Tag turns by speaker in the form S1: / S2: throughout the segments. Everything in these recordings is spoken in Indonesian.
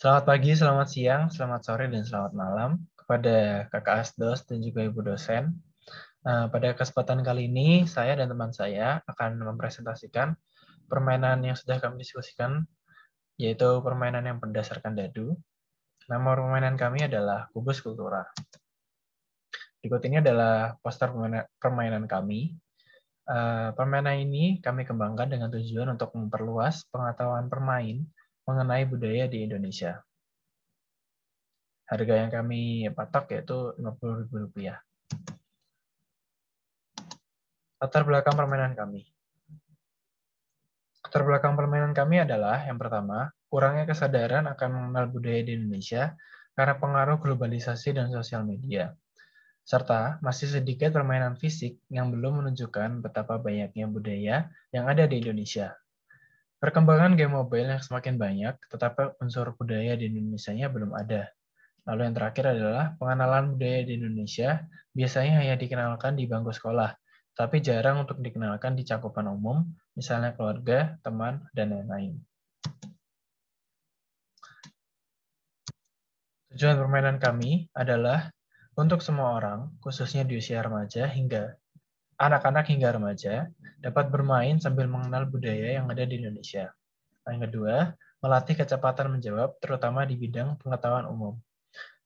S1: Selamat pagi, selamat siang, selamat sore, dan selamat malam kepada Kakak Asdos dan juga Ibu dosen. Pada kesempatan kali ini, saya dan teman saya akan mempresentasikan permainan yang sudah kami diskusikan, yaitu permainan yang berdasarkan dadu. Nama permainan kami adalah Kubus Kultura. Berikut ini adalah poster permainan kami. Permainan ini kami kembangkan dengan tujuan untuk memperluas pengetahuan pemain mengenai budaya di Indonesia. Harga yang kami patok yaitu Rp50.000. Latar belakang permainan kami. Latar belakang permainan kami adalah, yang pertama, kurangnya kesadaran akan mengenal budaya di Indonesia karena pengaruh globalisasi dan sosial media. Serta masih sedikit permainan fisik yang belum menunjukkan betapa banyaknya budaya yang ada di Indonesia. Perkembangan game mobile yang semakin banyak, tetapi unsur budaya di Indonesia-nya belum ada. Lalu yang terakhir adalah pengenalan budaya di Indonesia biasanya hanya dikenalkan di bangku sekolah, tapi jarang untuk dikenalkan di cakupan umum, misalnya keluarga, teman, dan lain-lain. Tujuan permainan kami adalah untuk semua orang, khususnya di usia remaja hingga anak-anak hingga remaja, dapat bermain sambil mengenal budaya yang ada di Indonesia. Yang kedua, melatih kecepatan menjawab, terutama di bidang pengetahuan umum.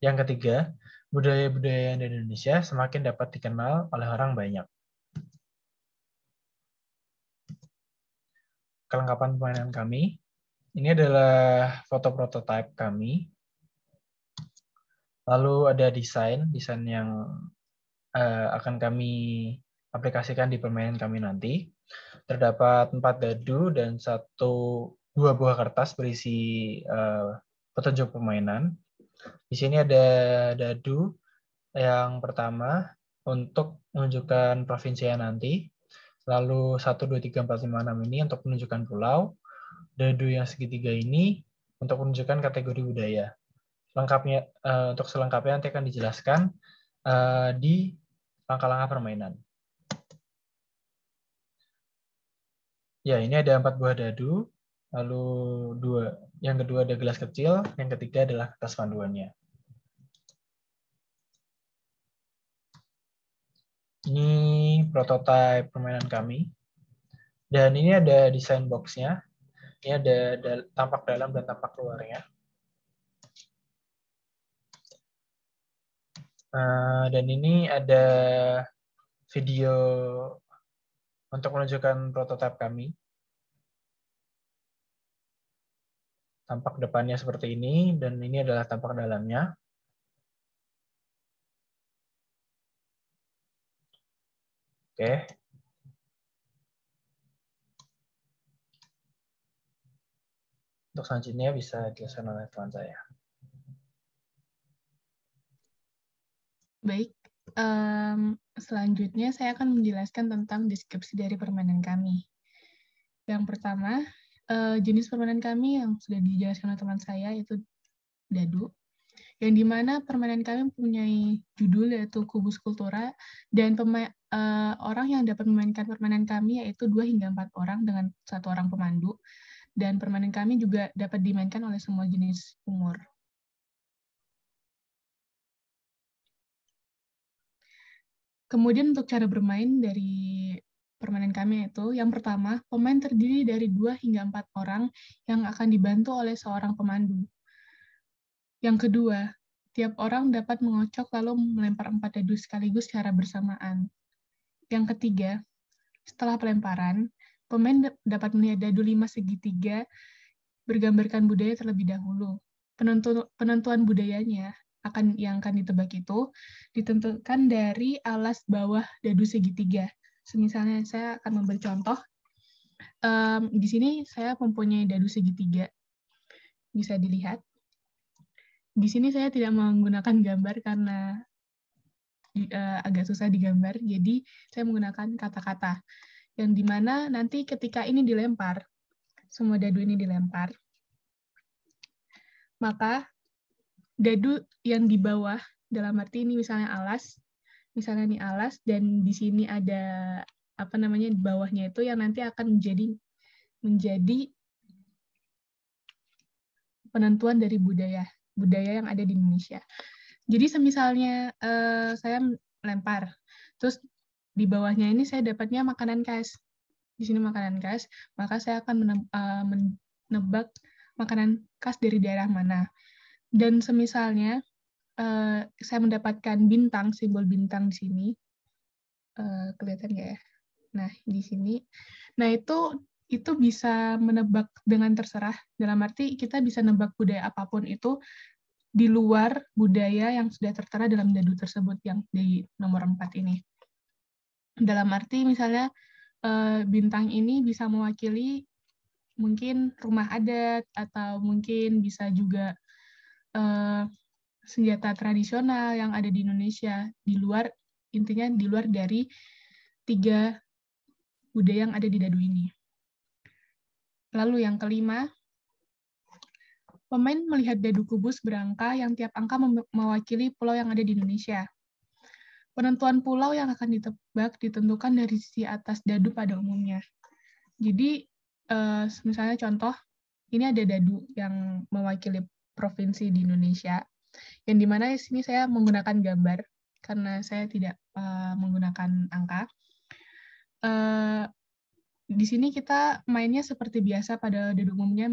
S1: Yang ketiga, budaya-budaya di Indonesia semakin dapat dikenal oleh orang banyak. Kelengkapan permainan kami, ini adalah foto prototipe kami. Lalu ada desain yang akan kami aplikasikan di permainan kami nanti. Terdapat 4 dadu dan 2 buah kertas berisi petunjuk permainan. Di sini ada dadu yang pertama untuk menunjukkan provinsinya nanti. Lalu 1, 2, 3, 4, 5, 6 ini untuk menunjukkan pulau. Dadu yang segitiga ini untuk menunjukkan kategori budaya. Untuk selengkapnya nanti akan dijelaskan di langkah-langkah permainan. Ya, ini ada 4 buah dadu. Lalu yang kedua ada gelas kecil, yang ketiga adalah kertas panduannya. Ini prototipe permainan kami. Dan ini ada desain box-nya. Ini ada tampak dalam dan tampak luarnya. Dan ini ada video untuk menunjukkan prototipe kami. Tampak depannya seperti ini, dan ini adalah tampak dalamnya. Oke. Untuk selanjutnya bisa dijelaskan oleh teman saya.
S2: Baik, selanjutnya saya akan menjelaskan tentang deskripsi dari permainan kami. Yang pertama, jenis permainan kami yang sudah dijelaskan oleh teman saya itu dadu, yang dimana permainan kami mempunyai judul yaitu Kubus Kultura, dan orang yang dapat memainkan permainan kami yaitu 2 hingga 4 orang dengan 1 orang pemandu, dan permainan kami juga dapat dimainkan oleh semua jenis umur. Kemudian untuk cara bermain dari permainan kami itu, yang pertama, pemain terdiri dari 2 hingga 4 orang yang akan dibantu oleh seorang pemandu. Yang kedua, tiap orang dapat mengocok lalu melempar 4 dadu sekaligus secara bersamaan. Yang ketiga, setelah pelemparan, pemain dapat melihat dadu 5 segitiga bergambarkan budaya terlebih dahulu. Penentuan budayanya yang akan ditebak itu ditentukan dari alas bawah dadu segitiga. Misalnya saya akan memberi contoh. Di sini saya mempunyai dadu segitiga. Bisa dilihat. Di sini saya tidak menggunakan gambar karena agak susah digambar, jadi saya menggunakan kata-kata. Yang dimana nanti ketika ini dilempar, semua dadu ini dilempar, maka dadu yang di bawah, dalam arti ini misalnya ini alas, dan di sini ada di bawahnya itu yang nanti akan menjadi penentuan dari budaya yang ada di Indonesia. Jadi semisalnya saya lempar, terus di bawahnya ini saya dapatnya makanan khas. Di sini makanan khas, maka saya akan menebak makanan khas dari daerah mana. Dan semisalnya saya mendapatkan bintang, simbol bintang di sini, kelihatan nggak ya? Nah, di sini. Nah, itu bisa menebak dengan terserah, dalam arti kita bisa nebak budaya apapun itu di luar budaya yang sudah tertera dalam dadu tersebut yang di nomor 4 ini. Dalam arti misalnya bintang ini bisa mewakili mungkin rumah adat, atau mungkin bisa juga senjata tradisional yang ada di Indonesia, intinya di luar dari 3 budaya yang ada di dadu ini. Lalu yang kelima, pemain melihat dadu kubus berangka yang tiap angka mewakili pulau yang ada di Indonesia. Penentuan pulau yang akan ditebak ditentukan dari sisi atas dadu pada umumnya. Jadi, misalnya contoh, ini ada dadu yang mewakili provinsi di Indonesia, yang dimana di sini saya menggunakan gambar, karena saya tidak menggunakan angka. Di sini kita mainnya seperti biasa pada dadu umumnya,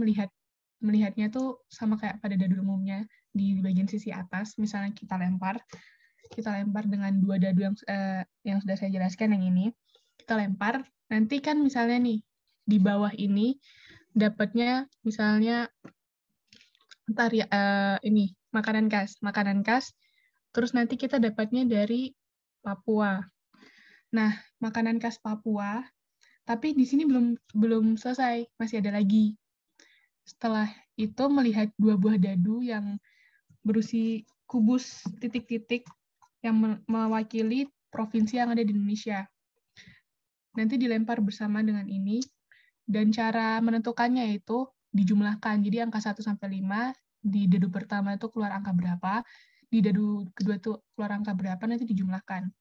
S2: melihatnya tuh sama kayak pada dadu umumnya di bagian sisi atas. Misalnya kita lempar dengan 2 dadu yang sudah saya jelaskan, yang ini kita lempar, nanti kan misalnya nih di bawah ini dapatnya misalnya ini makanan khas, terus nanti kita dapatnya dari Papua. Nah, makanan khas Papua, tapi di sini belum selesai, masih ada lagi. Setelah itu melihat 2 buah dadu yang berusi kubus titik-titik yang mewakili provinsi yang ada di Indonesia. Nanti dilempar bersama dengan ini, dan cara menentukannya itu dijumlahkan. Jadi angka 1 sampai 5, di dadu pertama itu keluar angka berapa, di dadu kedua itu keluar angka berapa, nanti dijumlahkan.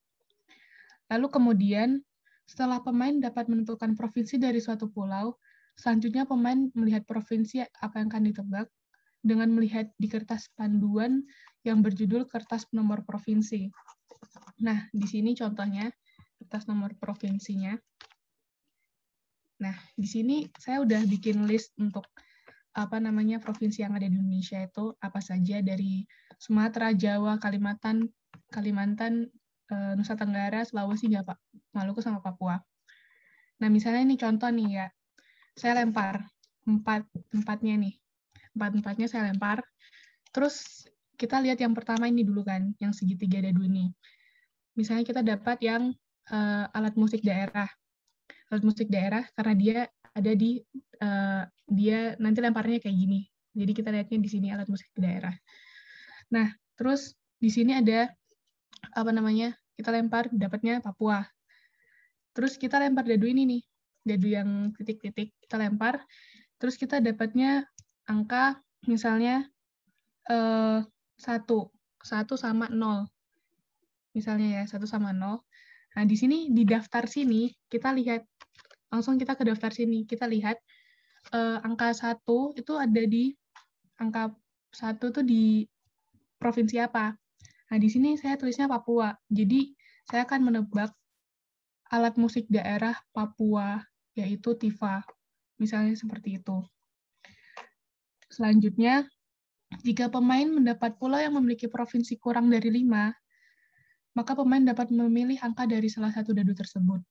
S2: Lalu kemudian, setelah pemain dapat menentukan provinsi dari suatu pulau, selanjutnya pemain melihat provinsi apa yang akan ditebak dengan melihat di kertas panduan yang berjudul kertas nomor provinsi. Nah, di sini contohnya kertas nomor provinsinya. Nah, di sini saya udah bikin list untuk provinsi yang ada di Indonesia itu apa saja, dari Sumatera, Jawa, Kalimantan, Nusa Tenggara, Sulawesi, Maluku, sama Papua. Nah, misalnya ini contoh nih ya, saya lempar empat-empatnya saya lempar, terus kita lihat yang pertama ini dulu kan, yang segitiga dadu ini. Misalnya kita dapat yang alat musik daerah. Alat musik daerah karena dia ada di dia nanti lemparnya kayak gini. Jadi kita lihatnya di sini alat musik daerah. Nah, terus di sini ada kita lempar dapatnya Papua. Terus kita lempar dadu ini nih, dadu yang titik-titik kita lempar. Terus kita dapatnya angka misalnya 1 sama 0. Misalnya ya, 1 sama 0. Nah, di sini, di daftar sini, kita lihat, langsung kita ke daftar sini, kita lihat angka 1 itu ada di, angka 1 itu di provinsi apa. Nah, di sini saya tulisnya Papua. Jadi, saya akan menebak alat musik daerah Papua, yaitu tifa. Misalnya seperti itu. Selanjutnya, jika pemain mendapat pulau yang memiliki provinsi kurang dari 5, maka pemain dapat memilih angka dari salah satu dadu tersebut.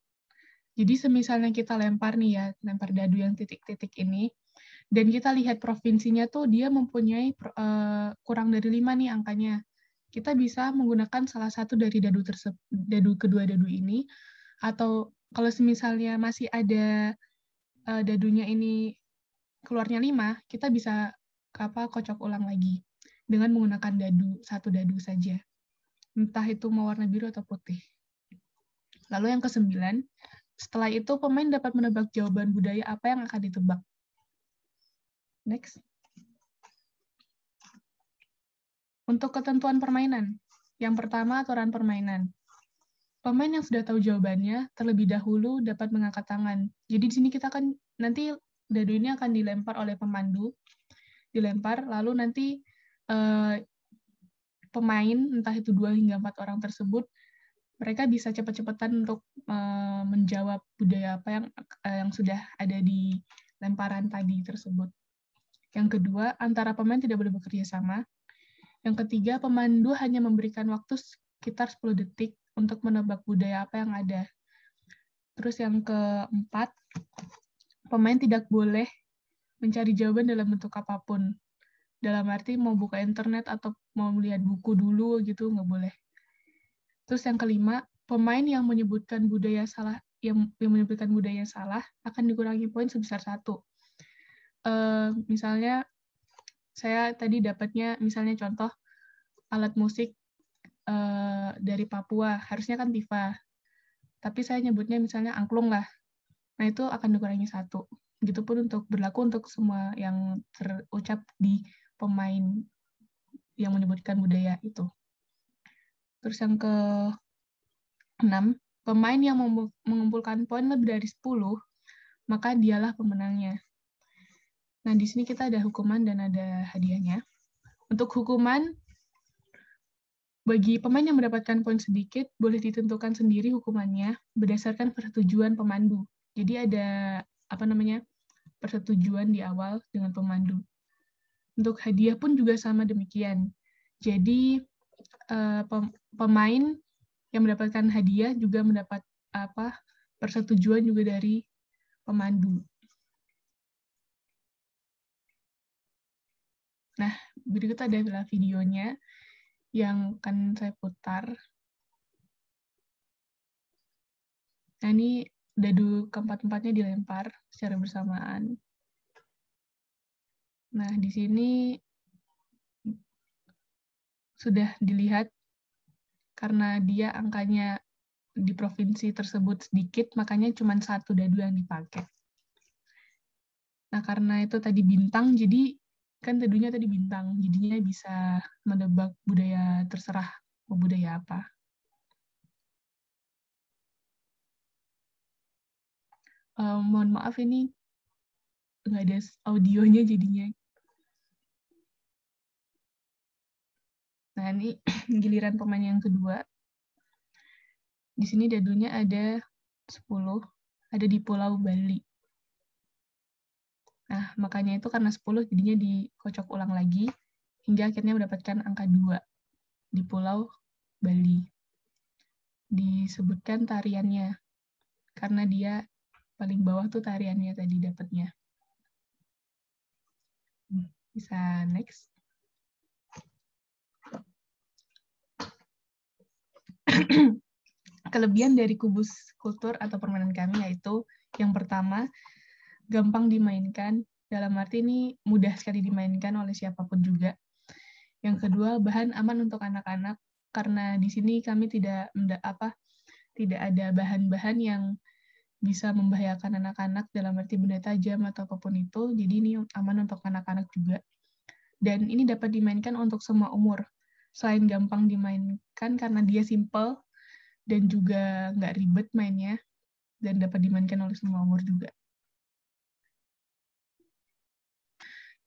S2: Jadi semisalnya kita lempar nih ya, lempar dadu yang titik-titik ini, dan kita lihat provinsinya tuh dia mempunyai kurang dari 5 nih angkanya. Kita bisa menggunakan salah satu dari kedua dadu ini, atau kalau misalnya masih ada dadunya ini keluarnya 5, kita bisa kocok ulang lagi dengan menggunakan satu dadu saja. Entah itu mau warna biru atau putih. Lalu yang ke-9, setelah itu pemain dapat menebak jawaban budaya apa yang akan ditebak. Next. Untuk ketentuan permainan. Yang pertama, aturan permainan. Pemain yang sudah tahu jawabannya terlebih dahulu dapat mengangkat tangan. Jadi di sini kita nanti dadu ini akan dilempar oleh pemandu, dilempar, lalu nanti pemain, entah itu 2 hingga 4 orang tersebut, mereka bisa cepat-cepatan untuk menjawab budaya apa yang sudah ada di lemparan tadi tersebut. Yang kedua, antara pemain tidak boleh bekerja sama. Yang ketiga, pemandu hanya memberikan waktu sekitar 10 detik untuk menebak budaya apa yang ada. Terus yang keempat, pemain tidak boleh mencari jawaban dalam bentuk apapun. Dalam arti mau buka internet atau mau melihat buku dulu gitu, nggak boleh. Terus yang kelima, pemain yang menyebutkan budaya salah akan dikurangi poin sebesar 1. Misalnya saya tadi dapatnya misalnya contoh alat musik dari Papua, harusnya kan tifa. Tapi saya nyebutnya misalnya angklung lah. Nah, itu akan dikurangi 1. Begitupun berlaku untuk semua yang terucap di pemain yang menyebutkan budaya itu. Terus yang ke-6, pemain yang mengumpulkan poin lebih dari 10, maka dialah pemenangnya. Nah, di sini kita ada hukuman dan ada hadiahnya. Untuk hukuman, bagi pemain yang mendapatkan poin sedikit, boleh ditentukan sendiri hukumannya berdasarkan persetujuan pemandu. Jadi ada persetujuan di awal dengan pemandu. Untuk hadiah pun juga sama demikian. Jadi pemain yang mendapatkan hadiah juga mendapat persetujuan juga dari pemandu. Nah, berikut adalah videonya yang akan saya putar. Nah, ini dadu keempat-empatnya dilempar secara bersamaan. Nah, di sini sudah dilihat karena dia angkanya di provinsi tersebut sedikit, makanya cuma 1 dadu yang dipakai. Nah, karena itu tadi bintang, jadi kan dadunya tadi bintang, jadinya bisa menebak budaya terserah mau budaya apa. Mohon maaf ini nggak ada audionya jadinya. Nah, ini giliran pemain yang kedua. Di sini dadunya ada 10, ada di Pulau Bali. Nah, makanya itu karena 10 jadinya dikocok ulang lagi, hingga akhirnya mendapatkan angka 2 di Pulau Bali. Disebutkan tariannya, karena dia paling bawah tuh tariannya tadi dapatnya. Bisa next. Kelebihan dari kubus kultur atau permainan kami yaitu yang pertama, gampang dimainkan, dalam arti ini mudah sekali dimainkan oleh siapapun juga. Yang kedua, bahan aman untuk anak-anak, karena di sini kami tidak ada bahan-bahan yang bisa membahayakan anak-anak dalam arti benda tajam atau apapun itu, jadi ini aman untuk anak-anak juga. Dan ini dapat dimainkan untuk semua umur. Selain gampang dimainkan karena dia simple, dan juga nggak ribet mainnya, dan dapat dimainkan oleh semua umur juga.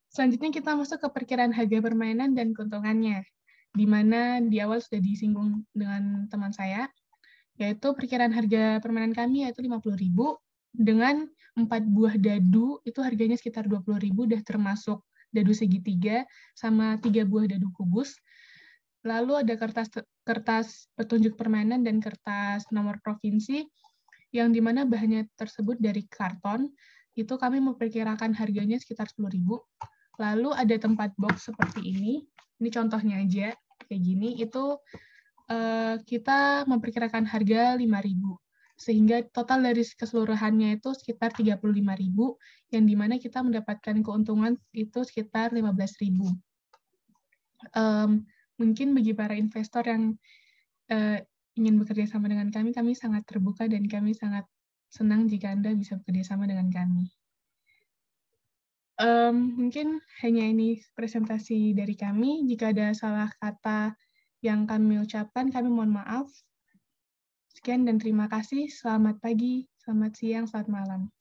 S2: Selanjutnya kita masuk ke perkiraan harga permainan dan keuntungannya, di mana di awal sudah disinggung dengan teman saya, yaitu perkiraan harga permainan kami yaitu 50.000, dengan 4 buah dadu, itu harganya sekitar 20.000, udah termasuk dadu segitiga, sama 3 buah dadu kubus. Lalu ada kertas petunjuk permainan dan kertas nomor provinsi, yang dimana bahannya tersebut dari karton, itu kami memperkirakan harganya sekitar 10.000. Lalu ada tempat box seperti ini contohnya aja, kayak gini, itu kita memperkirakan harga 5.000. Sehingga total dari keseluruhannya itu sekitar 35.000, yang dimana kita mendapatkan keuntungan itu sekitar 15.000. Mungkin bagi para investor yang ingin bekerja sama dengan kami sangat terbuka dan kami sangat senang jika Anda bisa bekerja sama dengan kami. Mungkin hanya ini presentasi dari kami. Jika ada salah kata yang kami ucapkan, kami mohon maaf. Sekian dan terima kasih. Selamat pagi, selamat siang, selamat malam.